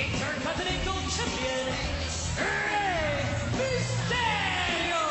Intercontinental Champion, Rey Mysterio.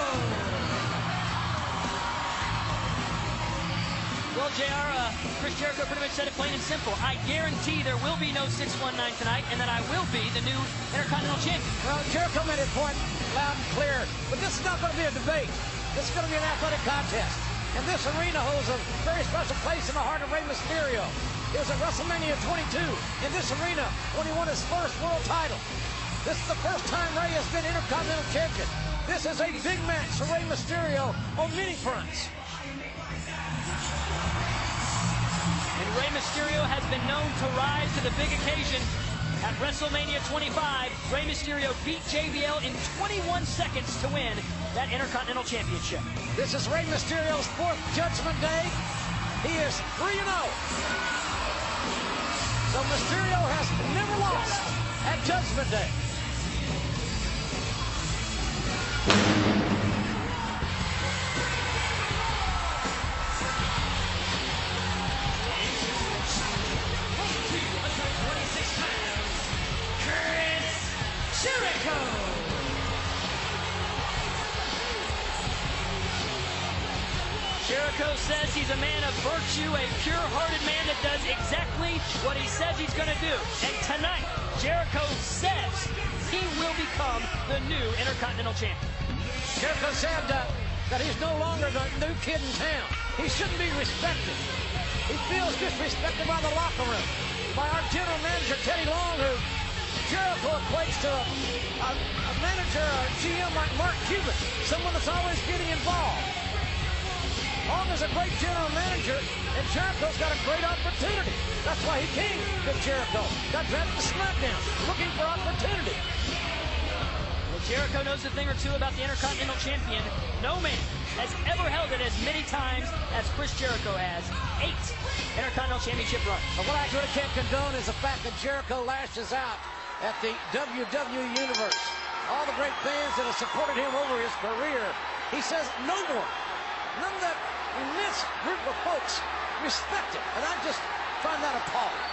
Well, JR, Chris Jericho pretty much said it plain and simple. I guarantee there will be no 619 tonight, and that I will be the new Intercontinental Champion. Well, Jericho made his point loud and clear, but this is not going to be a debate. This is going to be an athletic contest. And this arena holds a very special place in the heart of Rey Mysterio. It was at WrestleMania 22 in this arena when he won his first world title. This is the first time Rey has been Intercontinental Champion. This is a big match for Rey Mysterio on many fronts. And Rey Mysterio has been known to rise to the big occasion. At WrestleMania 25, Rey Mysterio beat JBL in 21 seconds to win that Intercontinental Championship. This is Rey Mysterio's 4th Judgment Day. He is 3-0. So Mysterio has never lost at Judgment Day. Jericho! Jericho says he's a man of virtue, a pure-hearted man that does exactly what he says he's going to do. And tonight, Jericho says he will become the new Intercontinental Champion. Jericho said that he's no longer the new kid in town. He shouldn't be respected. He feels disrespected by the locker room, by our general manager, Teddy Long, who Jericho equates to a manager, a GM like Mark Cuban, someone that's always getting involved. Long is a great general manager, and Jericho's got a great opportunity. That's why he came to Jericho. Got drafted to SmackDown, looking for opportunity. Well, Jericho knows a thing or two about the Intercontinental Champion. No man has ever held it as many times as Chris Jericho has. 8 Intercontinental Championship runs. But what I really can't condone is the fact that Jericho lashes out at the WWE Universe. All the great fans that have supported him over his career. He says no more. None of that immense group of folks respect him. And I just find that appalling.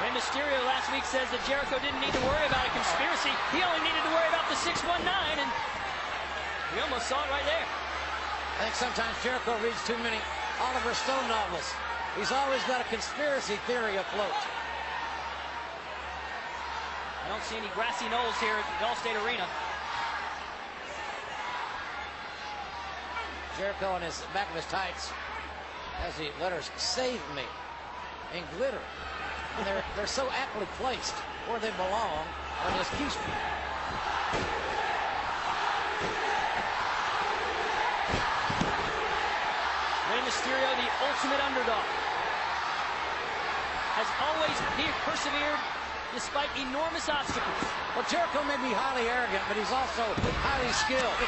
Rey Mysterio last week says that Jericho didn't need to worry about a conspiracy. He only needed to worry about the 619, and we almost saw it right there. I think sometimes Jericho reads too many Oliver Stone novels. He's always got a conspiracy theory afloat. I don't see any grassy knolls here at the Allstate Arena. Jericho on his back of his tights has the letters "Save Me" in glitter. And they're so aptly placed where they belong on his keystrap. Rey Mysterio, the ultimate underdog, has always persevered despite enormous obstacles. Well, Jericho may be highly arrogant, but he's also highly skilled.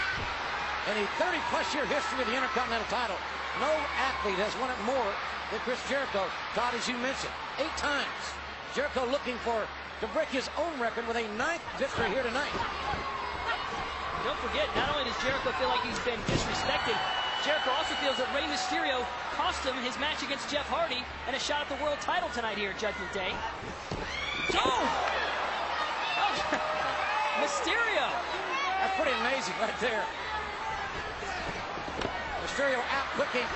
In a 30-plus-year history of the Intercontinental title, no athlete has won it more than Chris Jericho. Todd, as you mentioned, 8 times. Jericho looking to break his own record with a 9th victory here tonight. Don't forget, not only does Jericho feel like he's been disrespected, Jericho also feels that Rey Mysterio cost him his match against Jeff Hardy and a shot at the world title tonight here at Judgment Day. Oh! Mysterio! That's pretty amazing right there. Mysterio out-cooking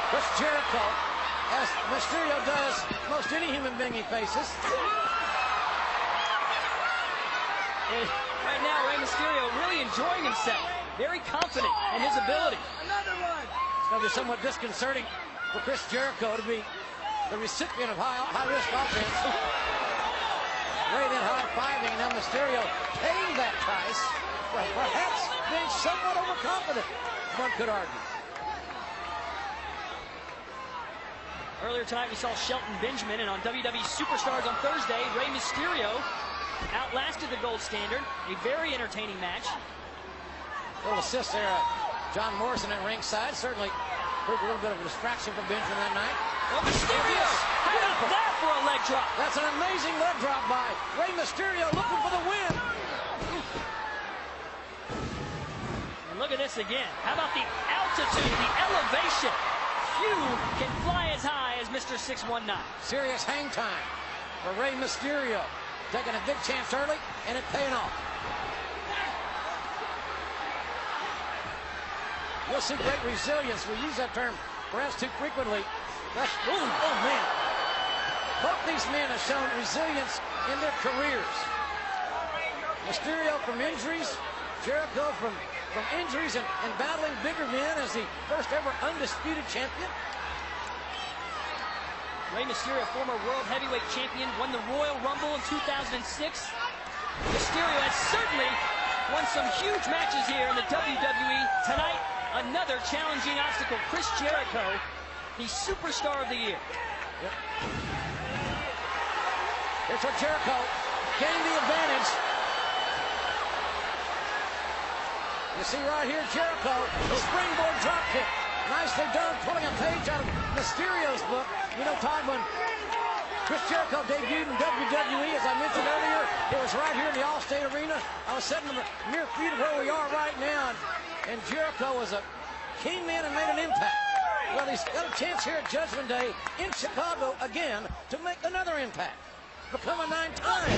Chris Jericho, as Mysterio does most any human being he faces. And right now, Rey Mysterio really enjoying himself. Very confident in his ability. Another one! It's going to be somewhat disconcerting for Chris Jericho to be the recipient of high-risk offense. Rey then high-fiving, and now Mysterio paying that price for perhaps being somewhat overconfident, one could argue. Earlier tonight, we saw Shelton Benjamin, and on WWE Superstars on Thursday, Rey Mysterio outlasted the gold standard. A very entertaining match. A little assist there, John Morrison at ringside. Certainly proved a little bit of a distraction for Benjamin that night. Oh, Mysterio! How about that for a leg drop? That's an amazing leg drop by Rey Mysterio, looking for the win. And look at this again. How about the altitude, the elevation? few can fly as high as Mr. 619. Serious hang time for Rey Mysterio. Taking a big chance early, and it paying off. You'll see great resilience. We use that term perhaps too frequently. Oh, man. Both these men have shown resilience in their careers. Mysterio from injuries, Jericho from injuries and battling bigger men as the first ever undisputed champion. Rey Mysterio, former World Heavyweight Champion, won the Royal Rumble in 2006. Mysterio has certainly won some huge matches here in the WWE. Tonight, another challenging obstacle. Chris Jericho, the Superstar of the Year. Yep. Here's where Jericho gained the advantage. You see right here, Jericho, the springboard dropkick. Nicely done, pulling a page out of Mysterio's book. You know, Todd, when Chris Jericho debuted in WWE, as I mentioned earlier, it was right here in the Allstate Arena. I was sitting in the mere feet of where we are right now, and Jericho came in and made an impact. Well, he's got a chance here at Judgment Day in Chicago again to make another impact. Become a 9-time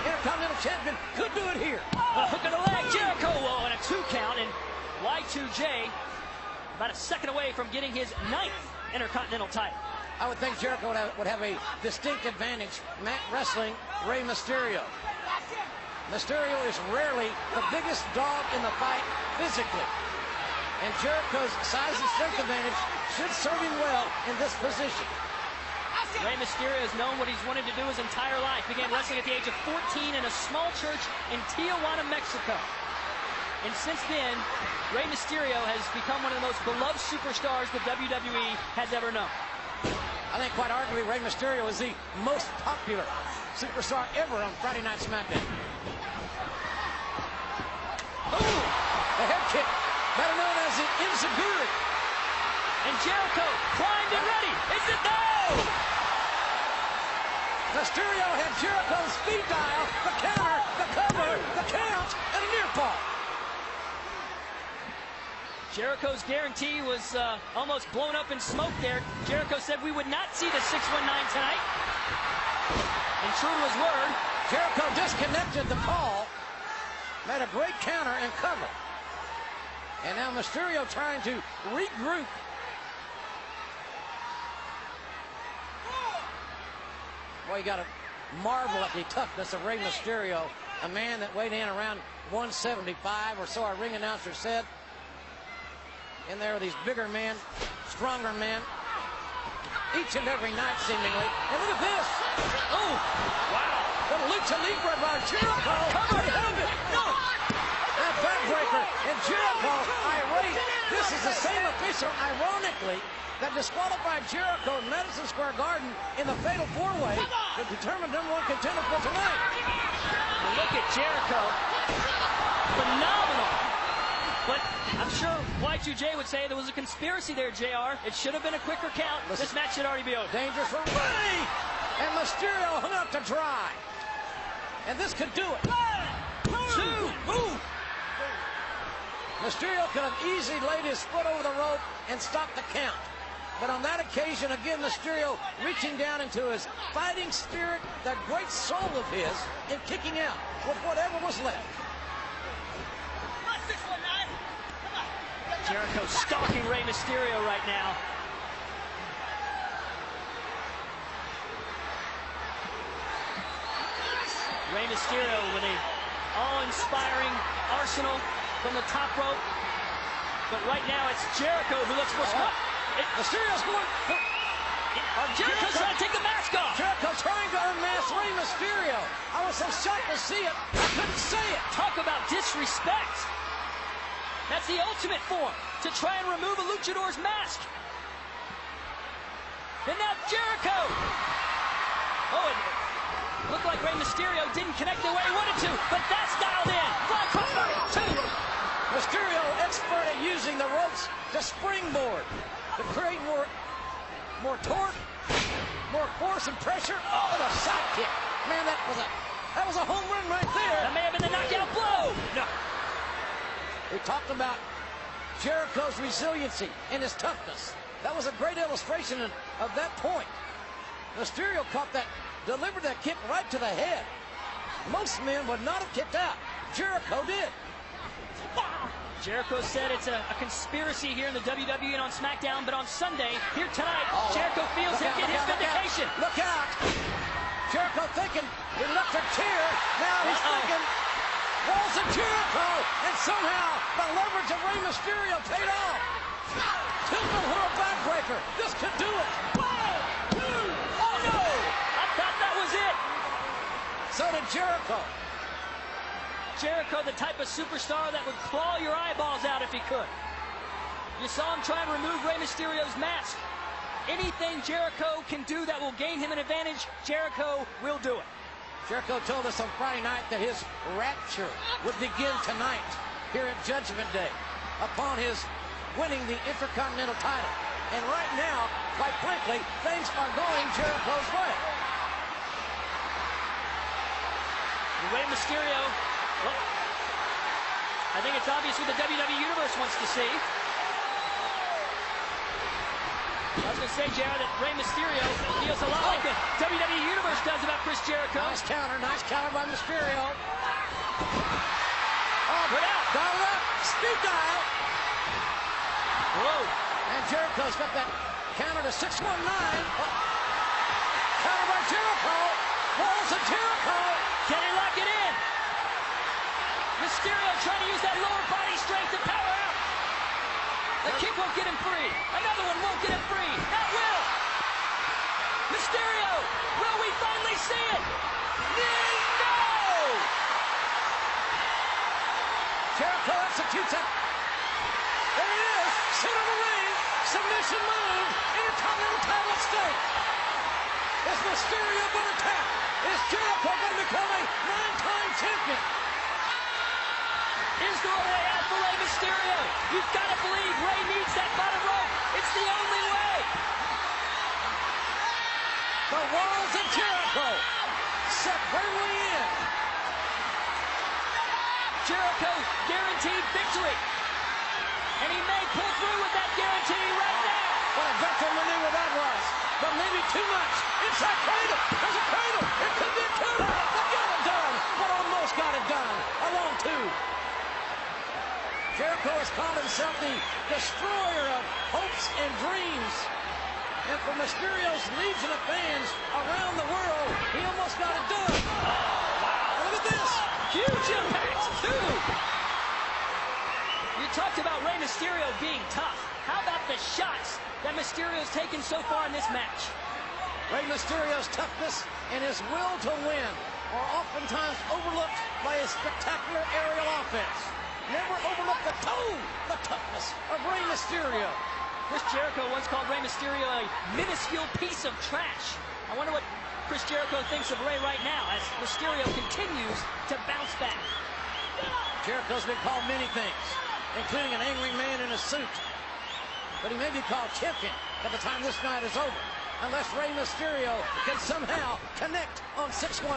Intercontinental Champion. Could do it here. A hook of the leg, Jericho, and a 2 count, and Y2J about a second away from getting his 9th Intercontinental title. I would think Jericho would have a distinct advantage wrestling Rey Mysterio. Mysterio is rarely the biggest dog in the fight physically. And Jericho's size and strength advantage should serve him well in this position. Rey Mysterio has known what he's wanted to do his entire life. Began wrestling at the age of 14 in a small church in Tijuana, Mexico. And since then, Rey Mysterio has become one of the most beloved superstars the WWE has ever known. I think quite arguably Rey Mysterio is the most popular superstar ever on Friday Night SmackDown. Ooh, the head kick, better known as the Enziguri. And Jericho primed and ready. Is it no? Mysterio had Jericho's speed dial, the counter, the cover, the count, and a near fall. Jericho's guarantee was almost blown up in smoke there. Jericho said we would not see the 619 tonight. And true to his word, Jericho disconnected the call, made a great counter and cover. And now Mysterio trying to regroup. Boy, you got to marvel at the toughness of Rey Mysterio, a man that weighed in around 175 or so, our ring announcer said. In there are these bigger men, stronger men, each and every night seemingly. And look at this. Oh, wow. Little lucha libre by Jericho. Covered, held it. No. That backbreaker. And Jericho, irate. This is the same official, ironically, that disqualified Jericho in Madison Square Garden in the Fatal 4-Way to determine #1 contender for tonight. And look at Jericho. Phenomenal. But I'm sure Y2J would say there was a conspiracy there, JR. It should have been a quicker count. This match should already be over. Dangerous for Rey! And Mysterio hung out to dry. And this could do it. 2. Ooh. Mysterio could have easily laid his foot over the rope and stopped the count. But on that occasion, again, Mysterio reaching down into his fighting spirit, that great soul of his, and kicking out with whatever was left. Jericho stalking Rey Mysterio right now. Rey Mysterio with a awe-inspiring arsenal from the top rope. But right now it's Jericho who looks for what? Mysterio's going. Jericho's trying to take the mask off. Jericho trying to unmask Rey Mysterio. I was so shocked to see it, I couldn't say it. Talk about disrespect. That's the ultimate form, to try and remove a luchador's mask. And now Jericho. Oh, it looked like Rey Mysterio didn't connect the way he wanted to, but that's dialed in. Fly crossbar 2. Mysterio, expert at using the ropes to springboard, to create more torque, more force and pressure. Oh, and a sidekick. Man, that was a home run right there. That may have been the knockout blow. No. We talked about Jericho's resiliency and his toughness. That was a great illustration of that point. Mysterio caught that, delivered that kick right to the head. Most men would not have kicked out. Jericho did. Jericho said it's a conspiracy here in the WWE and on SmackDown, but on Sunday, here tonight, Jericho feels he'll get his vindication. Look out! Jericho thinking electric chair. Now he's thinking walls of Jericho, and somehow the leverage of Rey Mysterio paid off. Tilted her backbreaker. This could do it. 1, 2. Oh no! I thought that was it. So did Jericho. Jericho, the type of superstar that would claw your eyeballs out if he could. You saw him try and remove Rey Mysterio's mask. Anything Jericho can do that will gain him an advantage, Jericho will do it. Jericho told us on Friday night that his rapture would begin tonight here at Judgment Day upon his winning the Intercontinental title. And right now, quite frankly, things are going Jericho's way. Rey Mysterio, well, I think it's obvious what the WWE Universe wants to see. I was going to say, Jared, that Rey Mysterio feels a lot like the WWE Universe does about Chris Jericho. Nice counter by Mysterio. Oh, put out. Dial up, speed dial. Whoa. And Jericho's got that counter to 619. Oh. Counter by Jericho. Walls of Jericho. Can he lock it in? Mysterio trying to use that lower body strength to power out. The kick won't get him free. Another one won't get him free. That will. Mysterio, will we finally see it? No! Jericho executes it. There it is. Center of the ring. Submission move. Intercontinental title at stake. Is Mysterio going to tap? Is Jericho going to become a 9-time champion? Is there a way out for Rey Mysterio? You've got to believe Rey needs that bottom rope. It's the only way. The walls of Jericho set firmly in. Jericho guaranteed victory. And he may pull through with that guarantee right now. What a vector maneuver that was. But maybe too much. Inside cradle. There's a cradle. It could be a counter. They got it done. But almost got it done. Along two. Jericho has called himself the destroyer of hopes and dreams. And for Mysterio's legion of fans around the world, he almost got it done. Wow. Look at this. Huge impact, too. You talked about Rey Mysterio being tough. How about the shots that Mysterio's taken so far in this match? Rey Mysterio's toughness and his will to win are oftentimes overlooked by his spectacular aerial offense. Never overlook the tone, the toughness of Rey Mysterio. Chris Jericho once called Rey Mysterio a minuscule piece of trash. I wonder what Chris Jericho thinks of Rey right now as Mysterio continues to bounce back. Jericho's been called many things, including an angry man in a suit. But he may be called champion by the time this night is over, unless Rey Mysterio can somehow connect on 619.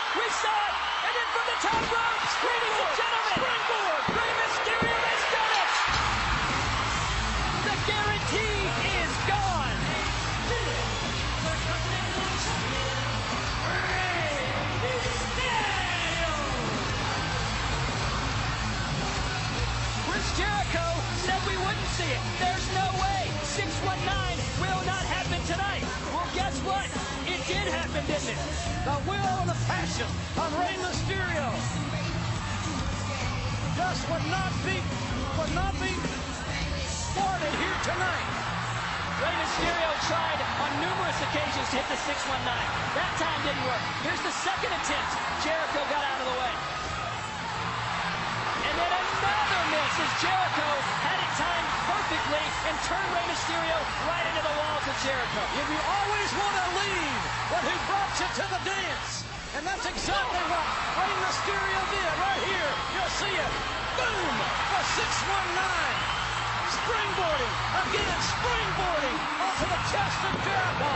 We saw it! And then from the top rope, ladies and gentlemen, springboard! Rey Mysterio has done it! The guarantee is gone! Chris Jericho said we wouldn't see it. There's no way. 619 will not happen tonight. Well, guess what? It did happen, didn't it? The will and the passion of Rey Mysterio just would not be thwarted here tonight. Rey Mysterio tried on numerous occasions to hit the 619. That time didn't work. Here's the second attempt. Jericho got out of the way. And then another miss as Jericho had it timed perfectly and turned Rey Mysterio right into the walls of Jericho. If you always want to leave, well, he brought you to the dance. And that's exactly what Rey Mysterio did right here. You'll see it. Boom! The 619. Springboarding. Again, springboarding onto the chest of Jericho.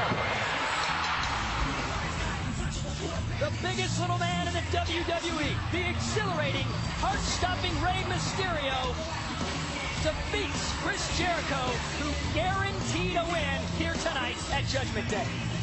The biggest little man in the WWE, the exhilarating, heart-stopping Rey Mysterio, defeats Chris Jericho, who guaranteed a win here tonight at Judgment Day.